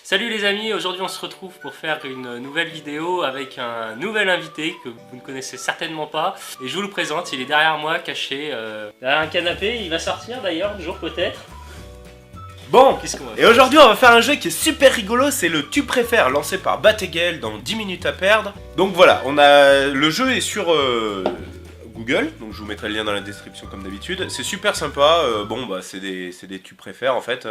Salut les amis, aujourd'hui on se retrouve pour faire une nouvelle vidéo avec un nouvel invité que vous ne connaissez certainement pas. Et je vous le présente, il est derrière moi, caché derrière un canapé, il va sortir d'ailleurs un jour peut-être. Bon, Qu'est-ce qu'on va et faire aujourd'hui on va faire un jeu qui est super rigolo, c'est le Tu préfères, lancé par Bategel dans 10 minutes à perdre. Donc voilà, le jeu est sur Google, donc je vous mettrai le lien dans la description comme d'habitude. C'est super sympa, c'est des Tu préfères en fait,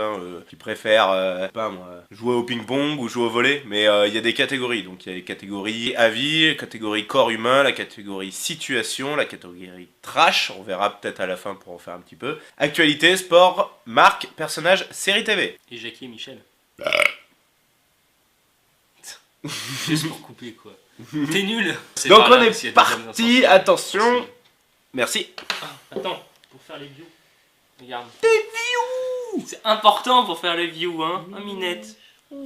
qui préfèrent, pas moi, jouer au ping-pong ou jouer au volley, mais il y a des catégories, donc il y a les catégories avis, la catégorie corps humain, la catégorie situation, la catégorie trash, on verra peut-être à la fin pour en faire un petit peu, actualité, sport, marque, personnage, série TV. Et Jackie et Michel. Juste pour couper quoi. T'es nul. Donc par on là, est s'il y a des parti, amis attention. Merci. Ah, attends, pour faire les views. Regarde. Des views. C'est important pour faire les views, hein, Minette. Oh,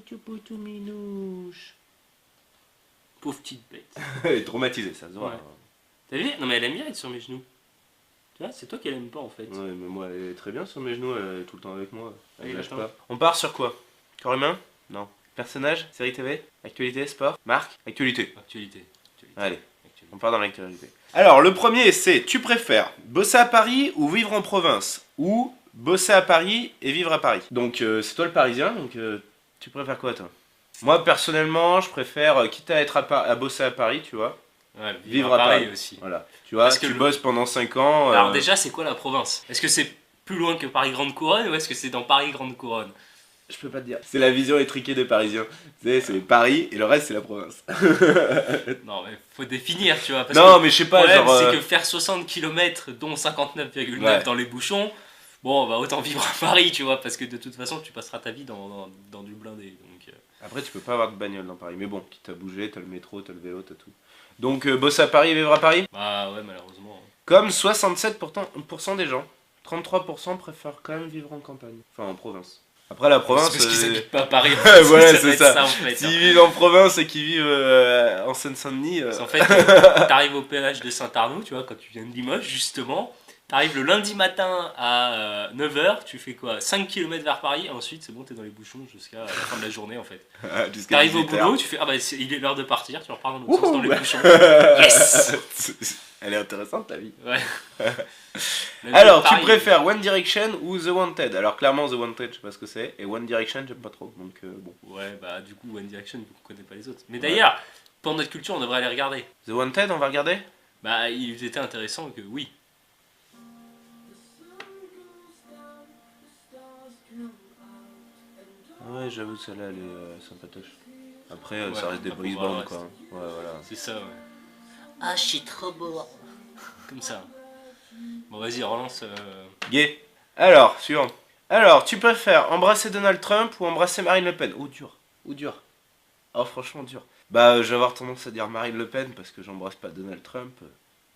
tu peux tout minouche. Pauvre petite bête. Elle est traumatisée, ça se voit. Ouais. T'as vu? Non mais elle aime bien être sur mes genoux. Tu vois, c'est toi qu'elle aime pas en fait. Ouais, mais moi elle est très bien sur mes genoux, elle est tout le temps avec moi. Elle Oui, lâche attends. pas. On part sur quoi? Corps humain? Non. Personnage? Série TV? Actualité? Sport? Marque? Actualité. Actualité. Allez, Actualité. on part dans l'actualité. Alors, le premier c'est, tu préfères bosser à Paris ou vivre en province? Ou bosser à Paris et vivre à Paris? Donc, c'est toi le parisien, donc tu préfères quoi toi? Moi personnellement, je préfère, quitte à être à bosser à Paris, tu vois, Ouais, vivre à Paris aussi. voilà. Tu vois, Parce que tu le- bosses pendant 5 ans. Alors déjà, c'est quoi la province? Est-ce que c'est plus loin que Paris Grande Couronne ou est-ce que c'est dans Paris Grande Couronne? Je peux pas te dire. C'est la vision étriquée des Parisiens. Tu sais, c'est Paris et le reste c'est la province. Non mais faut définir, tu vois. Parce Non, que mais je sais le pas, problème, genre. c'est que faire 60 km, dont 59,9 Ouais. dans les bouchons, bon, bah autant vivre à Paris, tu vois, parce que de toute façon, tu passeras ta vie dans du blindé. Donc, Après, tu peux pas avoir de bagnole dans Paris. Mais bon, quitte à bouger, t'as le métro, t'as le vélo, t'as tout. Donc, bosser à Paris et vivre à Paris? bah ouais, malheureusement. Comme 67% des gens. 33% préfèrent quand même vivre en campagne. Enfin, en province. Après, la province. C'est parce qu'ils habitent pas à Paris. Voilà, doit c'est être ça. en fait. S'ils vivent en province et qu'ils vivent en Seine-Saint-Denis. Parce qu'en fait, t'arrives au péage de Saint-Arnaud, tu vois, quand tu viens de Limoges, justement. T'arrives le lundi matin à 9h, tu fais quoi? 5 km vers Paris, et ensuite c'est bon, t'es dans les bouchons jusqu'à la fin de la journée en fait. Jusqu'à T'arrives au 18 boulot, heures. tu fais ah bah il est l'heure de partir, tu repars dans l'autre sens dans les Wouhou. bouchons. Yes. Elle est intéressante ta vie. Ouais. Alors, tu Paris. préfères One Direction ou The Wanted? Alors, clairement, The Wanted, je sais pas ce que c'est. Et One Direction, j'aime pas trop. Donc, bon. Ouais, bah du coup One Direction, vous connaissez pas les autres. Mais d'ailleurs, pour notre culture, on devrait aller regarder. The Wanted, on va regarder? Bah il était intéressant que oui. Ouais, j'avoue, celle-là, elle est sympatoche. Après, Ouais, ça reste des après, boys voilà, bands, reste. quoi. Ouais, voilà. C'est ça, ouais. Ah, je suis trop beau. Comme ça. Bon, vas-y, relance. Gay. Alors, suivant. Alors, tu préfères embrasser Donald Trump ou embrasser Marine Le Pen? Ou dur. Ou dur. Oh, franchement, dur. Bah, je vais avoir tendance à dire Marine Le Pen parce que j'embrasse pas Donald Trump.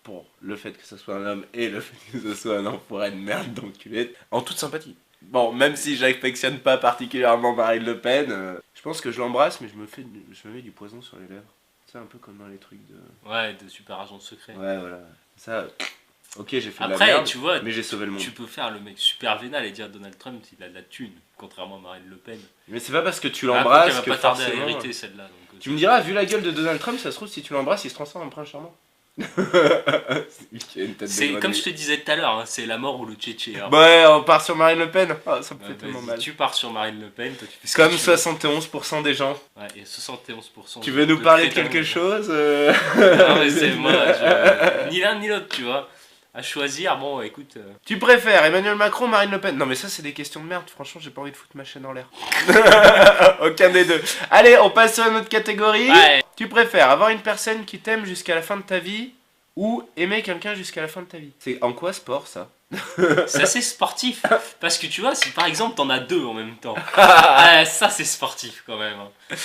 Pour le fait que ce soit un homme et le fait que ce soit un enfoiré de merde d'enculé. En toute sympathie. Bon, même si j'affectionne pas particulièrement Marine Le Pen, je pense que je l'embrasse, mais je me mets du poison sur les lèvres. C'est un peu comme dans les trucs de. Ouais, de super agent secret. Ouais, voilà. Ça. Ok, j'ai fait de la Après, merde, tu vois, mais j'ai sauvé le monde. tu peux faire le mec super vénal et dire Donald Trump, il a de la thune, contrairement à Marine Le Pen. Mais c'est pas parce que tu Après, l'embrasses elle va que pas tarder à forcément. hériter celle-là. Donc, Tu me diras, vu la gueule de Donald Trump, ça se trouve, si tu l'embrasses, il se transforme en prince charmant. Il a une tête de c'est comme grenouille. je te disais tout à l'heure, hein, c'est la mort ou le tchétché. hein. Ouais, on part sur Marine Le Pen. Ah, ça me fait Ouais, tellement vas-y, mal. tu pars sur Marine Le Pen, toi tu fais ce Comme que tu veux. 71% des gens. Ouais, et 71%. Tu veux nous parler de crétins. quelque chose Non, mais c'est moi, ni l'un ni l'autre, tu vois. À choisir, bon, écoute. Tu préfères Emmanuel Macron ou Marine Le Pen? Non, mais ça, c'est des questions de merde. Franchement, j'ai pas envie de foutre ma chaîne en l'air. Aucun des deux. Allez, on passe sur une autre catégorie. Ouais. Tu préfères avoir une personne qui t'aime jusqu'à la fin de ta vie ou aimer quelqu'un jusqu'à la fin de ta vie? C'est en quoi sport, ça? C'est assez sportif. Parce que tu vois, si par exemple t'en as deux en même temps, ça c'est sportif quand même. hein.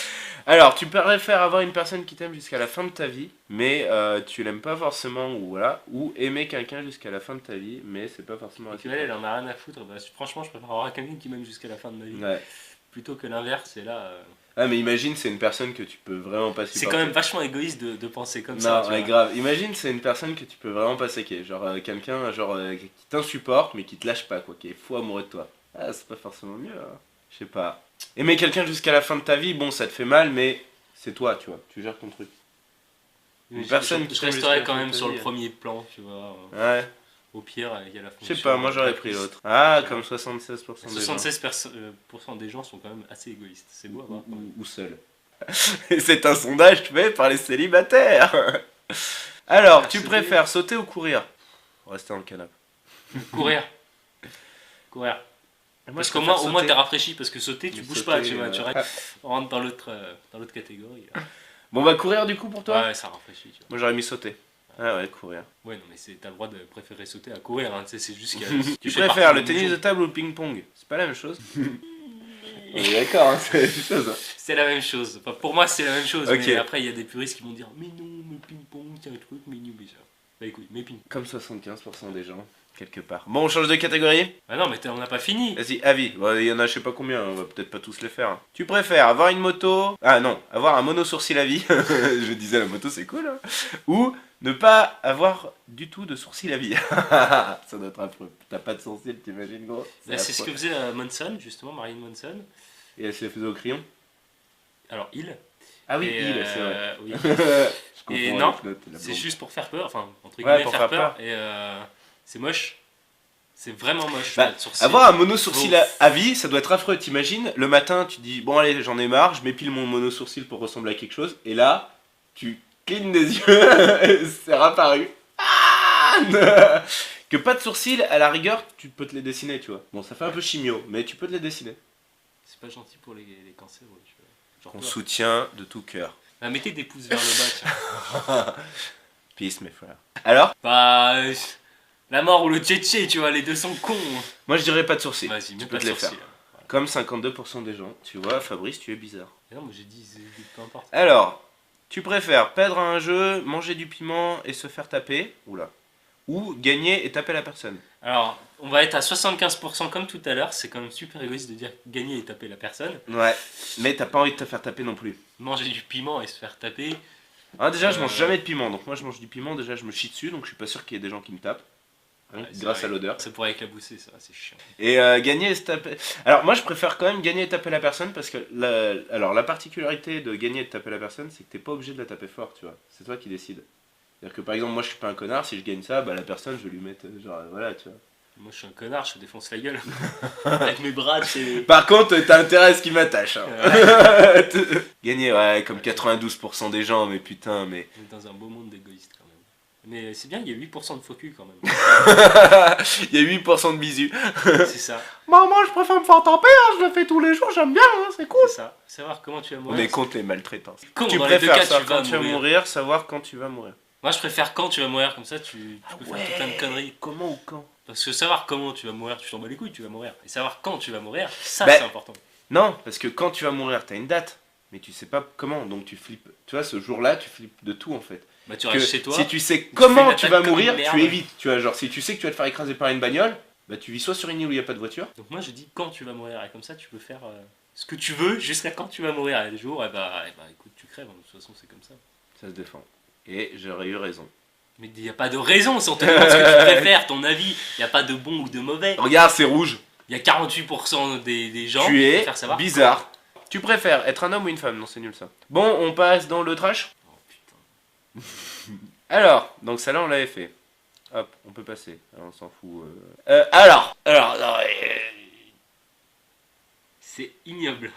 Alors, tu préfères avoir une personne qui t'aime jusqu'à la fin de ta vie, mais tu l'aimes pas forcément, ou voilà, ou aimer quelqu'un jusqu'à la fin de ta vie, mais c'est pas forcément Et tu vois, elle en a rien à foutre. Bah, franchement, je préfère avoir quelqu'un qui m'aime jusqu'à la fin de ma vie. Ouais. Plutôt que l'inverse, et là. Ah, mais imagine, c'est une personne que tu peux vraiment pas supporter. C'est quand même vachement égoïste de penser comme Non, ça. tu ouais, vois. grave. Imagine, c'est une personne que tu peux vraiment pas séquer. Genre, quelqu'un qui t'insupporte, mais qui te lâche pas, quoi, qui est fou amoureux de toi. Ah, c'est pas forcément mieux, hein. Je sais pas. Aimer quelqu'un jusqu'à la fin de ta vie, bon, ça te fait mal, mais c'est toi, tu vois. Tu gères ton truc. Une personne qui je t'aime resterai jusqu'à quand la fin même de ta sur le vie. premier plan, tu vois. Ouais. Au pire, il y a la Je fonction. sais pas, moi j'aurais pris l'autre. Ah, comme 76% des gens. 76% des gens sont quand même assez égoïstes. C'est beau à voir. quand même. Ou seul. Et c'est un sondage fait par les célibataires. Alors, tu Sauter. préfères sauter ou courir? Rester dans le canapé. Courir. Courir. Moi, Parce je qu'au préfère moins, au moins sauter. t'es rafraîchi parce que sauter, tu Mais bouges sauter, pas, tu vois. Tu ah. rentres dans l'autre catégorie. Là. Bon, bah courir du coup pour toi? Ouais, ça rafraîchit, tu vois. Moi j'aurais mis sauter. Ah ouais, courir. Ouais, non, mais t'as le droit de préférer sauter à courir, hein, tu sais, c'est juste que. Tu fais préfères partie le d'une tennis de bougeon. table ou le ping-pong? C'est pas la même chose. On est d'accord, hein, c'est la même chose. C'est la même chose. Enfin, pour moi, c'est la même chose. Ok. Mais après, il y a des puristes qui vont dire mais non, mais ping-pong, c'est un truc, mais non, mais ça. Bah écoute, mais ping. Comme 75% des gens, quelque part. Bon, on change de catégorie? Bah non, mais on n'a pas fini. Vas-y, avis. Bon, il y en a je sais pas combien, on va peut-être pas tous les faire. Tu préfères avoir une moto... Ah non, avoir un mono sourcil à vie. Je disais la moto c'est cool. Hein. Ou ne pas avoir du tout de sourcil à vie. Ça doit être affreux. T'as pas de sourcil, t'imagines gros? Bah, c'est ce affreux. que faisait Monson, justement, Marilyn Monson. Et elle se les faisait au crayon? Alors, il. Ah oui, Et, il, c'est vrai. Oui. Je comprends Et avec non, l'autre, la c'est blonde. juste pour faire peur, enfin, entre Ouais, guillemets, pour faire faire peur. Et c'est moche. C'est vraiment moche. Bah, pas de sourcils. avoir un mono sourcil Faut- à vie, ça doit être affreux. T'imagines, le matin, tu dis bon allez, j'en ai marre, je m'épile mon mono sourcil pour ressembler à quelque chose, et là, tu clignes des yeux, c'est réapparu. Ah que pas de sourcils, à la rigueur, tu peux te les dessiner, tu vois. Bon, ça fait un peu chimio, mais tu peux te les dessiner. C'est pas gentil pour les cancers, ouais, tu vois. Genre On peur. soutient de tout cœur. Ah, mettez des pouces vers le bas, tiens. Peace, mes frères. Alors, Bah. La mort ou le tchétché, tu vois, les deux sont cons. moi je dirais pas de sourcils. Vas-y, Tu mets peux pas te de les faire. sourcils. Comme 52% des gens. Tu vois, Fabrice, tu es bizarre. Mais non, moi j'ai dit, peu importe. Alors, tu préfères perdre à un jeu, manger du piment et se faire taper, oula, ou gagner et taper la personne? Alors, on va être à 75% comme tout à l'heure, c'est quand même super égoïste de dire gagner et taper la personne. Ouais, mais t'as pas envie de te faire taper non plus. Manger du piment et se faire taper. Ah, déjà, je mange jamais de piment, donc moi je mange du piment, déjà je me chie dessus, donc je suis pas sûr qu'il y ait des gens qui me tapent. Hein, Ouais, c'est grâce vrai. à l'odeur. Ça pourrait éclabousser, ça, c'est chiant. Et gagner et se taper. Alors, moi je préfère quand même gagner et taper la personne parce que la particularité de gagner et de taper la personne, c'est que t'es pas obligé de la taper fort, tu vois. C'est toi qui décides. C'est-à-dire que par exemple, moi je suis pas un connard, si je gagne ça, bah la personne je vais lui mettre genre voilà, tu vois. Moi je suis un connard, je te défonce la gueule. Avec mes bras, c'est. Par contre, t'as intérêt à ce qui m'attache. Hein. Ouais. Gagner, ouais, comme 92% des gens, mais putain, mais. On est dans un beau monde d'égoïstes quand même. Mais c'est bien, il y a 8% de faux cul quand même. Il y a 8% de bisous. C'est ça, Maman, je préfère me faire taper, hein, je le fais tous les jours, j'aime bien, hein, c'est cool. c'est ça. Savoir comment tu vas On mourir. est contre les maltraitants. Con, Tu dans les deux préfères cas, savoir tu vas quand tu vas mourir. mourir, savoir quand tu vas mourir. Moi je préfère quand tu vas mourir, comme ça tu peux faire tout plein de conneries. Comment ou quand? Parce que savoir comment tu vas mourir, tu t'en bats les couilles, tu vas mourir. Et savoir quand tu vas mourir, ça Ben, c'est important. Non, parce que quand tu vas mourir, t'as une date, mais tu sais pas comment, donc tu flippes. Tu vois, ce jour-là, tu flippes de tout en fait. Bah tu Que restes chez toi. si tu sais fais comment une tu attaque vas comme mourir, une merde. tu évites. Tu vois, genre si tu sais que tu vas te faire écraser par une bagnole, bah tu vis soit sur une île où il n'y a pas de voiture. Donc moi je dis quand tu vas mourir, et comme ça tu peux faire ce que tu veux jusqu'à quand tu vas mourir. Et les jours, et bah écoute, tu crèves, hein. De toute façon c'est comme ça. Ça se défend. Et j'aurais eu raison. Mais il n'y a pas de raison, si on te demande ce que tu préfères, ton avis, il n'y a pas de bon ou de mauvais. Regarde, c'est rouge. Il y a 48% des gens Tu qui es préfèrent savoir. bizarre. Tu préfères être un homme ou une femme? Non, c'est nul ça. Bon, on passe dans le trash. Oh putain. Alors, donc ça là on l'avait fait. Hop, on peut passer. On s'en fout. Alors, non, C'est ignoble.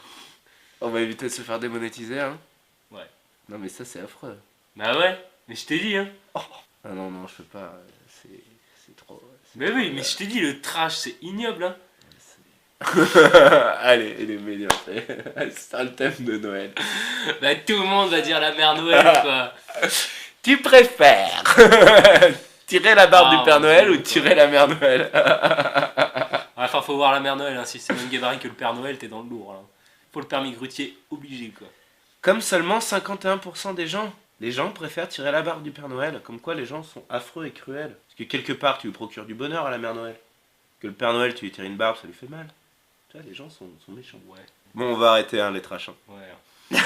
on va éviter de se faire démonétiser, hein. Ouais. Non, mais ça c'est affreux. Bah ouais, mais je t'ai dit, hein. Ah non, non, je peux pas. C'est trop. Mais oui, mais je t'ai dit, le trash c'est ignoble, hein. Allez, il est mignon. C'est un thème de Noël. Bah tout le monde va dire la mère Noël, quoi. Tu préfères tirer la barbe Ah, du Père mon Noël Dieu, ou tirer la Mère Noël? Enfin, faut voir la mère Noël, hein. Si c'est le même gabarit que le Père Noël, t'es dans le lourd, là. Faut le permis grutier obligé, quoi. Comme seulement 51% des gens. Les gens préfèrent tirer la barbe du Père Noël. Comme quoi les gens sont affreux et cruels. Parce que quelque part tu lui procures du bonheur à la Mère Noël. Que le Père Noël tu lui tires une barbe, ça lui fait mal. Tu vois, les gens sont méchants. Ouais, Bon, on va arrêter hein, les trash. Hein. ouais.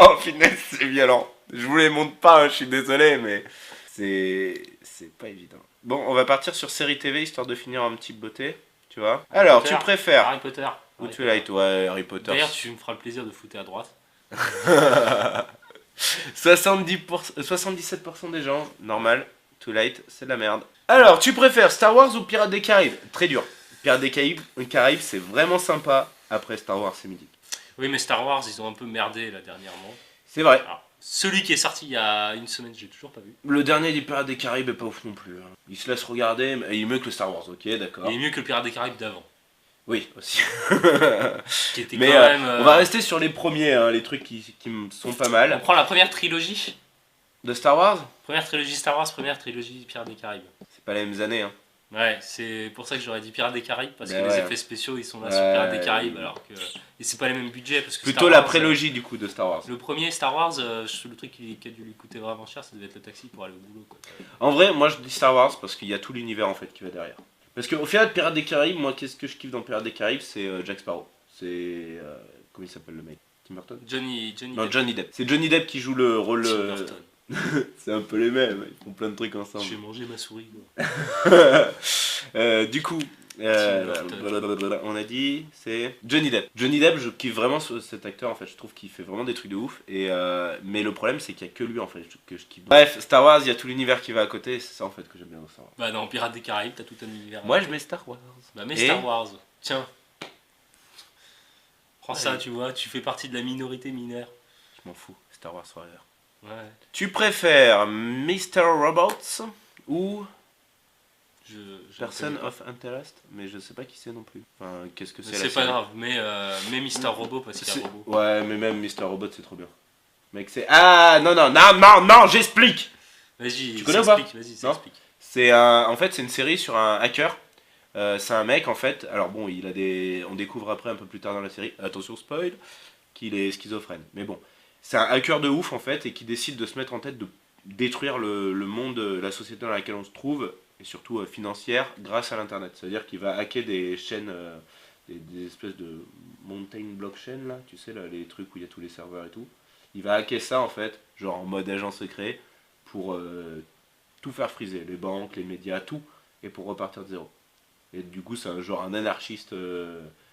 Oh, finesse, c'est violent. Je vous les montre pas, hein, je suis désolé, mais c'est pas évident. Bon, on va partir sur série TV histoire de finir en petite beauté, tu vois. Alors, tu préfères Harry Potter. Ou Twilight, ouais, Harry Potter. D'ailleurs, tu me feras le plaisir de fouter à droite. 77% des gens, normal, Twilight, c'est de la merde. Alors, tu préfères Star Wars ou Pirates des Caraïbes? Très dur. Pirates des Caraïbes, c'est vraiment sympa. Après Star Wars, c'est mythique. Oui, mais Star Wars, ils ont un peu merdé là dernièrement. C'est vrai. Alors, celui qui est sorti il y a une semaine, j'ai toujours pas vu. Le dernier des Pirates des Caraïbes est pas ouf non plus. Il se laisse regarder, mais il est mieux que le Star Wars, ok, d'accord. Il est mieux que le Pirate des Caraïbes d'avant. Oui, aussi. Qui était mais quand même. on va rester sur les premiers, hein, les trucs qui me sont pas On mal. prend la première trilogie. De Star Wars? Première trilogie Star Wars, première trilogie Pirates des Caraïbes. C'est pas les mêmes années, hein. Ouais, c'est pour ça que j'aurais dit Pirates des Caraïbes, parce que Ben les ouais. effets spéciaux ils sont là sur Pirates des Caraïbes, alors que. Et c'est pas les mêmes budgets. Parce que Plutôt Star la Wars, prélogie du coup de Star Wars. Le premier Star Wars, le truc qui a dû lui coûter vraiment cher, ça devait être le taxi pour aller au boulot, quoi. En vrai, moi je dis Star Wars parce qu'il y a tout l'univers en fait qui va derrière. Parce qu'au final, Pirates des Caraïbes, moi qu'est-ce que je kiffe dans Pirates des Caraïbes, c'est Jack Sparrow. C'est. Comment il s'appelle le mec? Tim Burton? Johnny Non, Depp. Johnny Depp. C'est Johnny Depp qui joue le rôle. Tim Burton. C'est un peu les mêmes, ils font plein de trucs ensemble. J'ai mangé ma souris, quoi. Du coup, Burton. on a dit, c'est Johnny Depp. Johnny Depp, je kiffe vraiment cet acteur en fait, je trouve qu'il fait vraiment des trucs de ouf. Mais le problème, c'est qu'il y a que lui en fait que je kiffe. Bref, Star Wars, il y a tout l'univers qui va à côté, c'est ça en fait que j'aime bien dans Star Wars. Bah, dans Pirates des Caraïbes, t'as tout un univers. Moi, je mets Star Wars. Bah, mais Et Star Wars. Tiens. Prends ça, Ouais. tu vois, tu fais partie de la minorité mineure. Je m'en fous, Star Wars Forever. Ouais. Tu préfères Mr. Robots ou Je Person connais pas. of Interest? Mais je sais pas qui c'est non plus. Enfin, qu'est-ce que Mais c'est la c'est pas série? grave, mais Mister Robot parce qu'il est un robot. Ouais, mais même Mr. Robot, c'est trop bien. Mec, c'est. Ah, non, j'explique! Vas-y, Tu connais ou pas? s'explique, vas-y, Non. s'explique. En fait, c'est une série sur un hacker. C'est un mec en fait. Alors bon, il a des. On découvre après un peu plus tard dans la série. Attention spoil, qu'il est schizophrène. Mais bon, c'est un hacker de ouf en fait et qui décide de se mettre en tête de détruire le monde, la société dans laquelle on se trouve et surtout financière grâce à l'internet. C'est-à-dire qu'il va hacker des chaînes, des espèces de mountain blockchain là, tu sais là, les trucs où il y a tous les serveurs et tout. Il va hacker ça en fait, genre en mode agent secret pour tout faire friser, les banques, les médias, tout, et pour repartir de zéro. Et du coup, c'est un anarchiste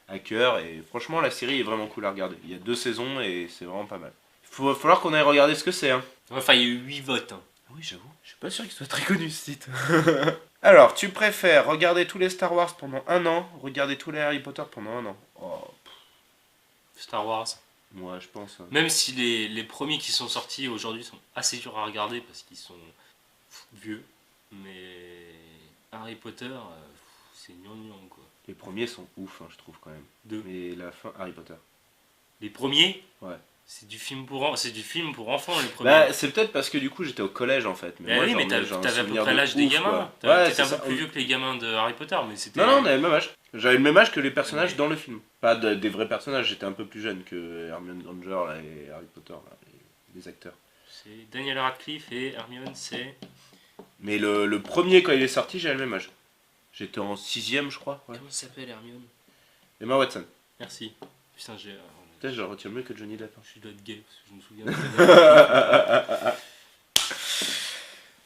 hacker, et franchement, la série est vraiment cool à regarder. Il y a 2 saisons, et c'est vraiment pas mal. Il va falloir qu'on aille regarder ce que c'est. Hein. Enfin, il y a eu 8 votes. Hein. Ah oui, j'avoue, je suis pas sûr qu'il soit très connu ce site. Alors, tu préfères regarder tous les Star Wars pendant 1 an, regarder tous les Harry Potter pendant 1 an? Oh, Star Wars. moi, je pense. Même si les premiers qui sont sortis aujourd'hui sont assez durs à regarder parce qu'ils sont vieux. Mais Harry Potter, c'est gnangnan quoi. Les premiers sont ouf, hein, je trouve quand même. Deux. Mais la fin, Harry Potter. Les premiers Ouais. C'est du film pour enfants les premiers. Bah, c'est peut-être parce que du coup j'étais au collège en fait. Bah oui, mais t'avais à peu souvenir près de l'âge des ouf, gamins. quoi. Ouais, T'étais c'est un ça. peu plus vieux que les gamins de Harry Potter, mais c'était. Non, on avait le même âge. J'avais le même âge que les personnages Ouais. dans le film. Pas des vrais personnages, j'étais un peu plus jeune que Hermione Granger là, et Harry Potter, là, les acteurs. C'est Daniel Radcliffe et Hermione, c'est. Mais le premier, quand il est sorti, j'avais le même âge. J'étais en 6ème, je crois. Ouais. Comment s'appelle Hermione? Emma Watson. Merci. Putain, j'ai. Peut-être je le retiens mieux que Johnny Depp. Hein. Je dois être gay parce que je me souviens de Daniel Radcliffe.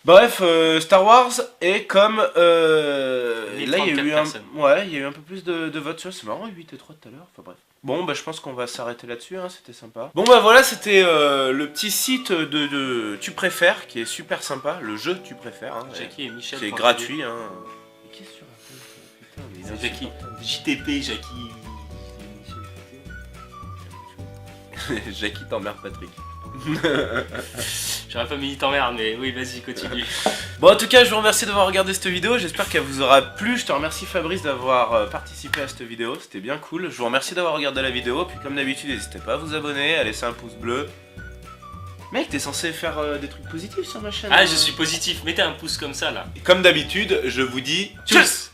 Bref, Star Wars est comme. Mais Là, il y a 34 eu personnes. ouais, il y a eu un peu plus de votes sur. C'est marrant, 8 et 3 tout à l'heure. Enfin bref. Bon, bah je pense qu'on va s'arrêter là-dessus. Hein, c'était sympa. Bon, bah voilà, c'était le petit site de Tu préfères qui est super sympa. Le jeu Tu préfères. Hein, Jackie et Michel. qui est point gratuit. Hein. Mais qu'est-ce que tu racontes? Putain, mais il TV. est C'est Jackie. JTP, Jackie. Jackie t'emmerde Patrick. J'aurais pas mis t'emmerde, mais oui, vas-y, continue. Bon, en tout cas, je vous remercie d'avoir regardé cette vidéo. J'espère qu'elle vous aura plu. Je te remercie, Fabrice, d'avoir participé à cette vidéo. C'était bien cool. Je vous remercie d'avoir regardé la vidéo. Puis, comme d'habitude, n'hésitez pas à vous abonner, à laisser un pouce bleu. Mec, t'es censé faire des trucs positifs sur ma chaîne. Ah, hein. je suis positif. Mettez un pouce comme ça là. Comme d'habitude, je vous dis tchuss.